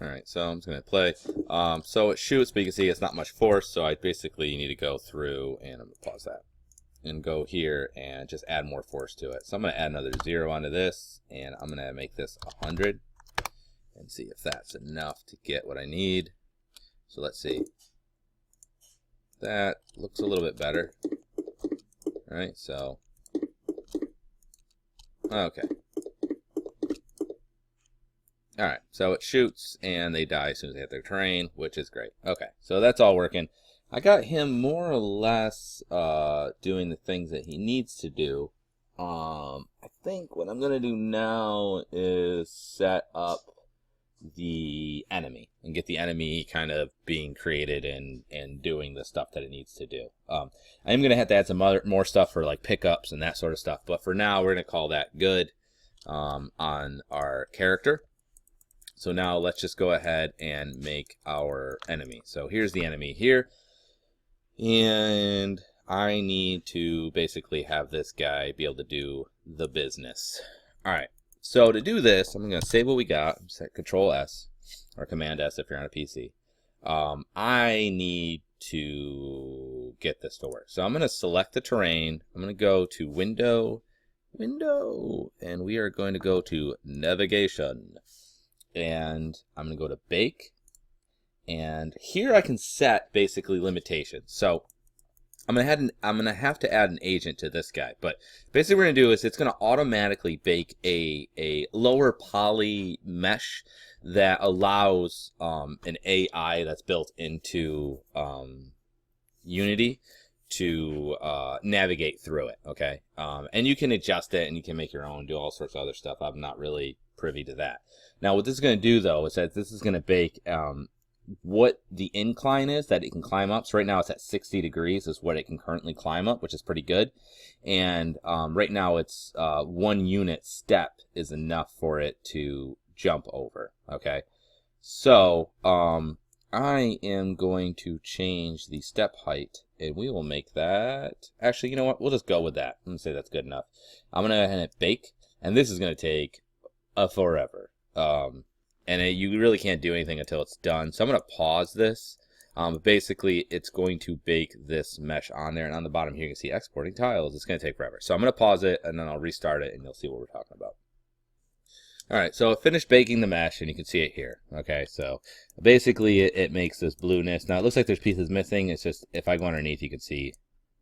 All right, so I'm just gonna play. So it shoots, but you can see it's not much force, so I basically need to go through, and I'm gonna pause that, and go here and just add more force to it. So I'm gonna add another 0 onto this, and I'm gonna make this 100, and see if that's enough to get what I need. So let's see. That looks a little bit better. All right, so okay. All right, so it shoots and they die as soon as they hit their terrain, which is great. Okay, so that's all working. I got him more or less doing the things that he needs to do. I think what I'm gonna do now is set up the enemy and get the enemy kind of being created and doing the stuff that it needs to do. I am gonna have to add some more stuff for like pickups and that sort of stuff, but for now we're gonna call that good on our character. So now let's just go ahead and make our enemy. So here's the enemy here. And I need to basically have this guy be able to do the business. All right. So to do this, I'm going to save what we got. Set Control S or Command S if you're on a PC. I need to get this to work. So I'm going to select the terrain. I'm going to go to Window, and we are going to go to Navigation. And I'm going to go to Bake. And here I can set basically limitations. So I'm gonna have to add an agent to this guy. But basically what we're gonna do is it's gonna automatically bake a lower poly mesh that allows an AI that's built into Unity to navigate through it. Okay, and you can adjust it and you can make your own, do all sorts of other stuff. I'm not really privy to that. Now what this is going to do though is that this is going to bake what the incline is that it can climb up. So right now it's at 60 degrees is what it can currently climb up, which is pretty good. And right now it's 1 unit step is enough for it to jump over. Okay, so I am going to change the step height, and we will make that, actually, you know what, we'll just go with that. I'm gonna say that's good enough. I'm gonna hit bake, and this is gonna take forever. You really can't do anything until it's done. So I'm gonna pause this. But basically it's going to bake this mesh on there, and on the bottom here you can see exporting tiles. It's gonna take forever. So I'm gonna pause it and then I'll restart it and you'll see what we're talking about. All right, so I finished baking the mesh and you can see it here. Okay, so basically it makes this blueness. Now it looks like there's pieces missing. It's just, if I go underneath, you can see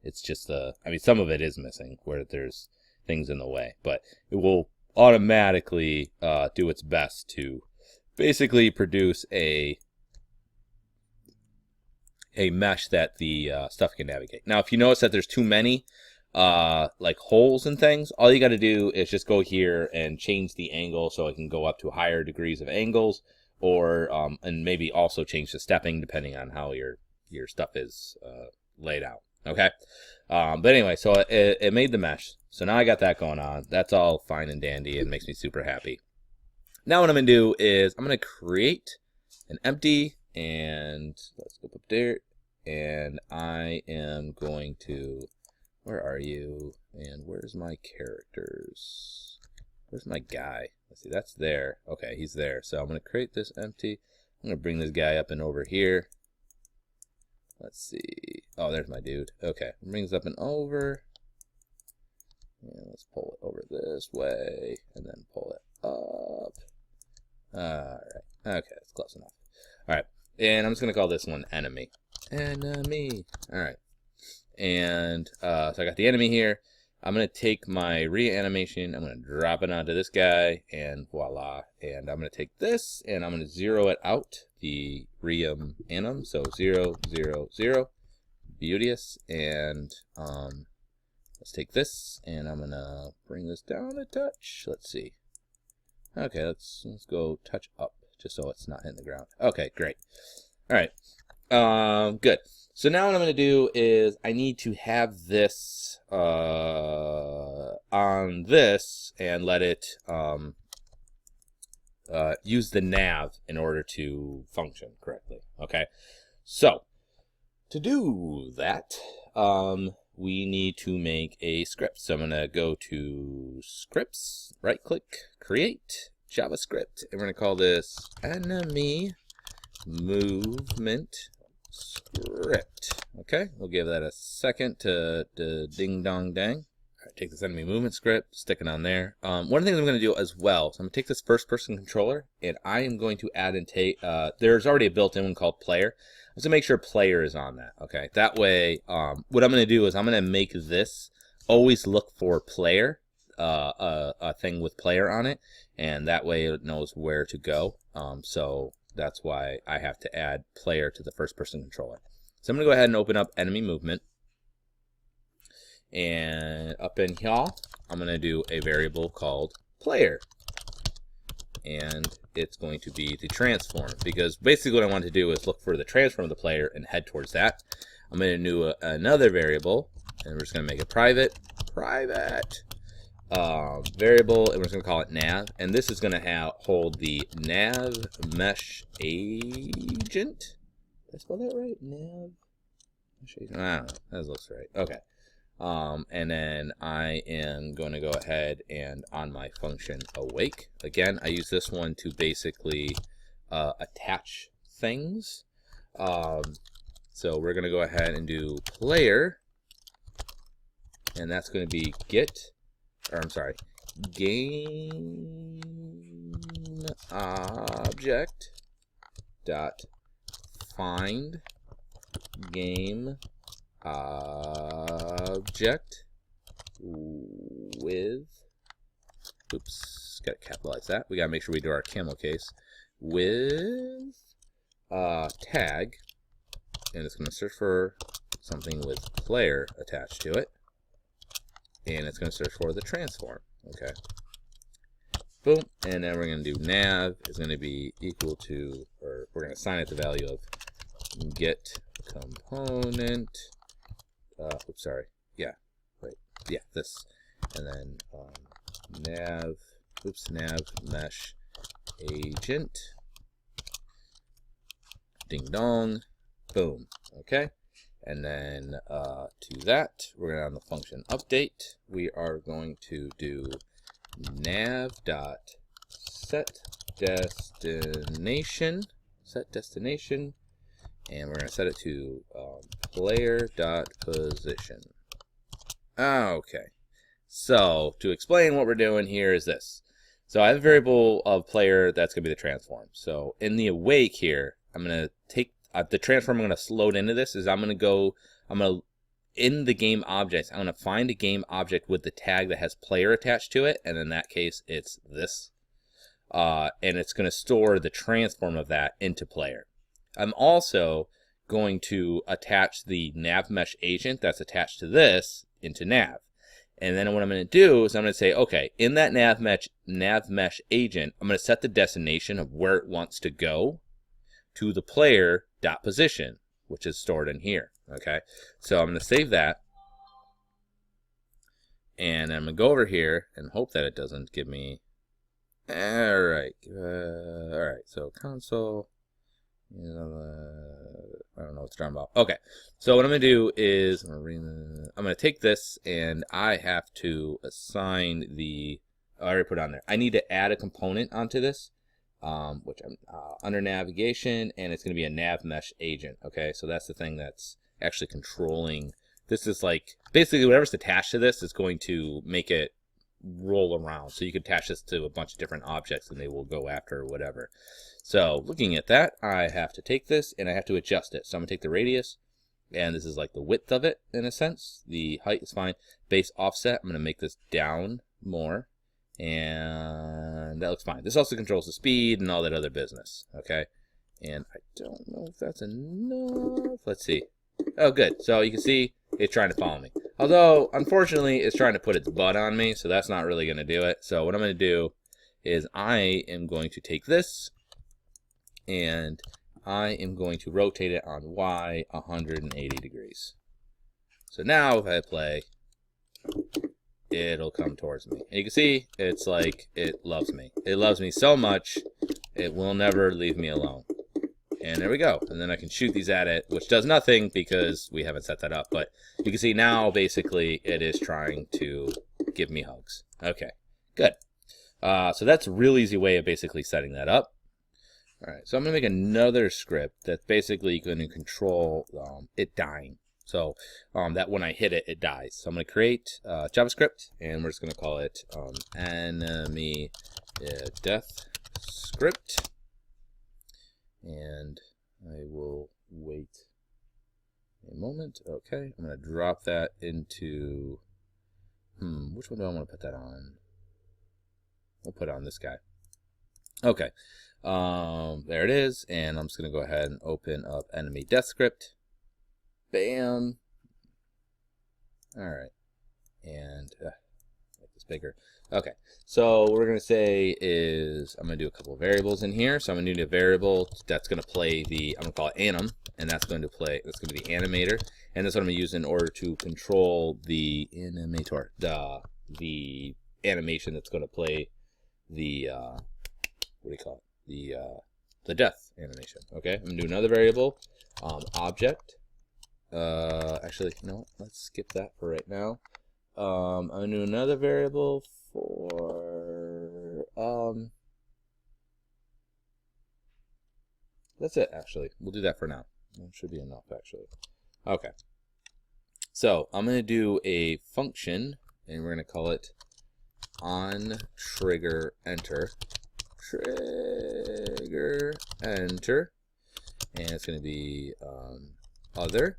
it's just I mean, some of it is missing where there's things in the way, but it will automatically do its best to basically produce a mesh that the stuff can navigate. Now, if you notice that there's too many like holes and things, all you got to do is just go here and change the angle so it can go up to higher degrees of angles, or and maybe also change the stepping depending on how your stuff is laid out. Okay, but anyway, so it made the mesh. So now I got that going on. That's all fine and dandy and makes me super happy. Now what I'm gonna do is I'm gonna create an empty, and let's go up there, and I am going to, where are you? And where's my characters? Where's my guy? Let's see, that's there. Okay, he's there. So I'm gonna create this empty. I'm gonna bring this guy up and over here. Let's see. Oh, there's my dude. Okay, bring this up and over. And let's pull it over this way, and then pull it up. Alright. Okay, that's close enough. Alright. And I'm just going to call this one enemy. Enemy. Alright. And so I got the enemy here. I'm going to take my reanimation. I'm going to drop it onto this guy. And voila. And I'm going to take this. And I'm going to zero it out. The ream anim. So 0, 0, 0. Beauteous. And let's take this. And I'm going to bring this down a touch. Let's see. Okay, let's go touch up just so it's not hitting the ground. Okay, great. All right, good. So now what I'm going to do is I need to have this on this and let it use the nav in order to function correctly. Okay, so to do that, we need to make a script. So I'm going to go to Scripts, right click, Create, JavaScript, and we're going to call this enemy movement script. Okay, we'll give that a second to ding dong dang. All right, take this enemy movement script, stick it on there. One of the things I'm going to do as well, so I'm going to take this first person controller, and I am going to add and take, there's already a built-in one called player. I'm just going to make sure player is on that, okay? That way, what I'm going to do is I'm going to make this always look for player, a thing with player on it, and that way it knows where to go. So that's why I have to add player to the first person controller. So I'm going to go ahead and open up enemy movement. And up in here, I'm going to do a variable called player. And it's going to be the transform, because basically what I want to do is look for the transform of the player and head towards that. I'm going to do another variable, and we're just going to make it private variable, and we're just going to call it nav. And this is going to hold the nav mesh agent. Did I spell that right? Nav mesh agent? I don't know. That looks right. Okay. And then I am going to go ahead and on my function awake. Again, I use this one to basically attach things. So we're going to go ahead and do player, and that's going to be game object dot find game object with, oops, gotta capitalize that. We gotta make sure we do our camel case with tag, and it's gonna search for something with player attached to it, and it's gonna search for the transform. Okay, boom, and then we're gonna do nav is gonna be equal to, or we're gonna assign it the value of get component. Oops, sorry. Yeah, wait. Yeah, this. And then nav mesh agent. Ding dong. Boom. Okay. And then to that, we're going to on the function update. We are going to do nav.setDestination. Set destination. And we're going to set it to player.position. Okay. So, to explain what we're doing here is this. So, I have a variable of player that's going to be the transform. So, in the awake here, I'm going to take the transform I'm going to load into this is in the game objects, I'm going to find a game object with the tag that has player attached to it. And in that case, it's this. And it's going to store the transform of that into player. I'm also going to attach the nav mesh agent that's attached to this into nav. And then what I'm going to do is I'm going to say, okay, in that nav mesh agent, I'm going to set the destination of where it wants to go to the player.position, which is stored in here. Okay, so I'm going to save that. And I'm going to go over here and hope that it doesn't give me. All right, so console. I don't know what they're talking about. Okay, so what I'm going to do is I'm going to take this, and I have to assign the. I already put it on there. I need to add a component onto this, which I'm under navigation, and it's going to be a nav mesh agent. Okay, so that's the thing that's actually controlling. This is like basically whatever's attached to this is going to make it roll around. So you can attach this to a bunch of different objects, and they will go after whatever. So looking at that, I have to take this and I have to adjust it. So I'm going to take the radius, and this is like the width of it in a sense. The height is fine. Base offset, I'm going to make this down more, and that looks fine. This also controls the speed and all that other business. Okay, and I don't know if that's enough. Let's see. Oh, good. So you can see it's trying to follow me. Although, unfortunately, it's trying to put its butt on me, so that's not really going to do it. So what I'm going to do is I am going to take this, and I am going to rotate it on Y 180 degrees. So now if I play, it'll come towards me. And you can see it's like it loves me. It loves me so much, it will never leave me alone. And there we go. And then I can shoot these at it, which does nothing because we haven't set that up. But you can see now, basically, it is trying to give me hugs. Okay, good. So that's a real easy way of basically setting that up. All right, so I'm going to make another script that's basically going to control it dying. So that when I hit it, it dies. So I'm going to create JavaScript, and we're just going to call it enemy death script. And I will wait a moment. Okay, I'm going to drop that into, which one do I want to put that on? We'll put it on this guy. Okay, there it is, and I'm just going to go ahead and open up enemy death script. Bam. All right, and make this bigger. Okay, so what we're going to say is I'm going to do a couple of variables in here. So I'm going to need a variable that's going to play the, I'm going to call it anim, and that's going to be the animator, and that's what I'm going to use in order to control the animator, the animation that's going to play the what do you call it? The death animation. Okay, I'm gonna do another variable, object. Actually, no, let's skip that for right now. I'm gonna do another variable for that's it. Actually, we'll do that for now. That should be enough, actually. Okay. So I'm gonna do a function, and we're gonna call it on trigger enter. Trigger enter, and it's going to be other,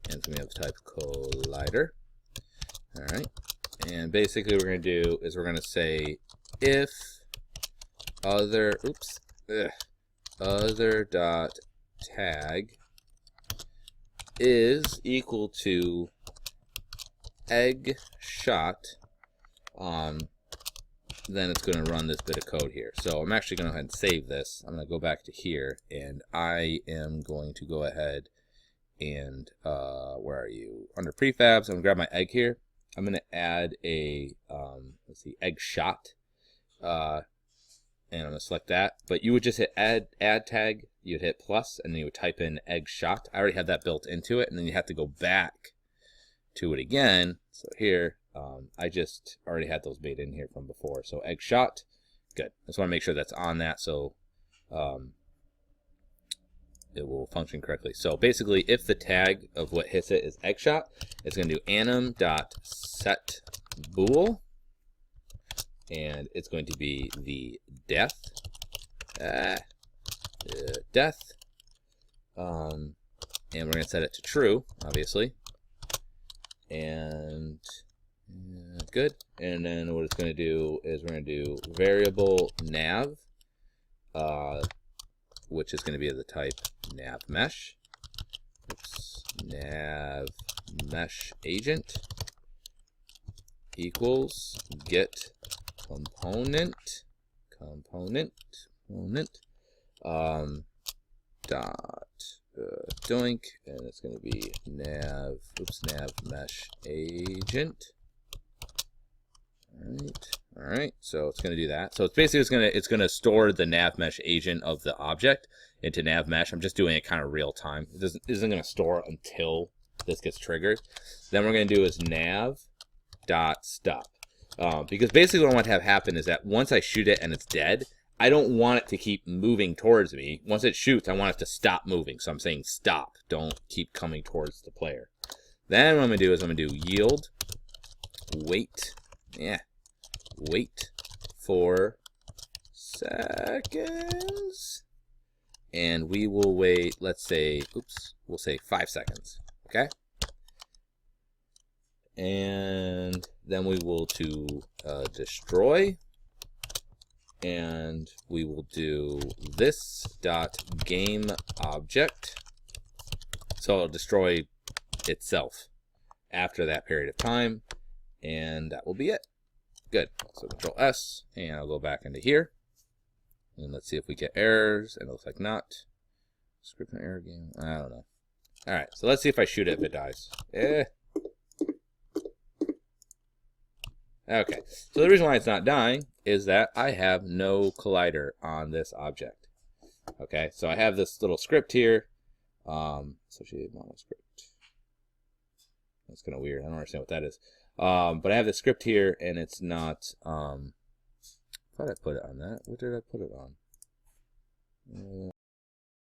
and it's going to be of type collider. All right, and basically what we're going to do is we're going to say if other other dot tag is equal to egg shot, then it's going to run this bit of code here. So I'm actually going to go ahead and save this. I'm going to go back to here, and I am going to go ahead and, where are you? Under prefabs, I'm going to grab my egg here. I'm going to add a, let's see, egg shot, and I'm going to select that. But you would just hit add tag, you'd hit plus, and then you would type in egg shot. I already have that built into it, and then you have to go back to it again. So here, I just already had those made in here from before. So egg shot, good. I just want to make sure that's on that so it will function correctly. So basically, if the tag of what hits it is egg shot, it's going to do anim.set bool, and it's going to be the death, death, and we're going to set it to true, obviously, and good. And then what it's going to do is we're going to do variable nav, which is going to be of the type nav mesh. Oops, nav mesh agent equals get component dot doink, and it's going to be nav mesh agent. All right, so it's going to do that. So it's basically it's going to store the nav mesh agent of the object into nav mesh. I'm just doing it kind of real time. It isn't going to store until this gets triggered. Then what we're going to do is nav dot stop, because basically what I want to have happen is that once I shoot it and it's dead, I don't want it to keep moving towards me. Once it shoots, I want it to stop moving. So I'm saying stop. Don't keep coming towards the player. Then what I'm going to do is I'm going to do yield wait. Yeah. Wait 4 seconds. And we will wait, let's say, we'll say 5 seconds. Okay? And then we will do destroy. And we will do this dot game object. So it'll destroy itself after that period of time. And that will be it. Good. So Control S, and I'll go back into here. And let's see if we get errors. And it looks like not. Script an error game. I don't know. All right. So let's see if I shoot it if it dies. Okay. So the reason why it's not dying is that I have no collider on this object. Okay. So I have this little script here. Associated monoscript. That's kind of weird. I don't understand what that is. But I have the script here, and it's not thought I put it on that. What did I put it on?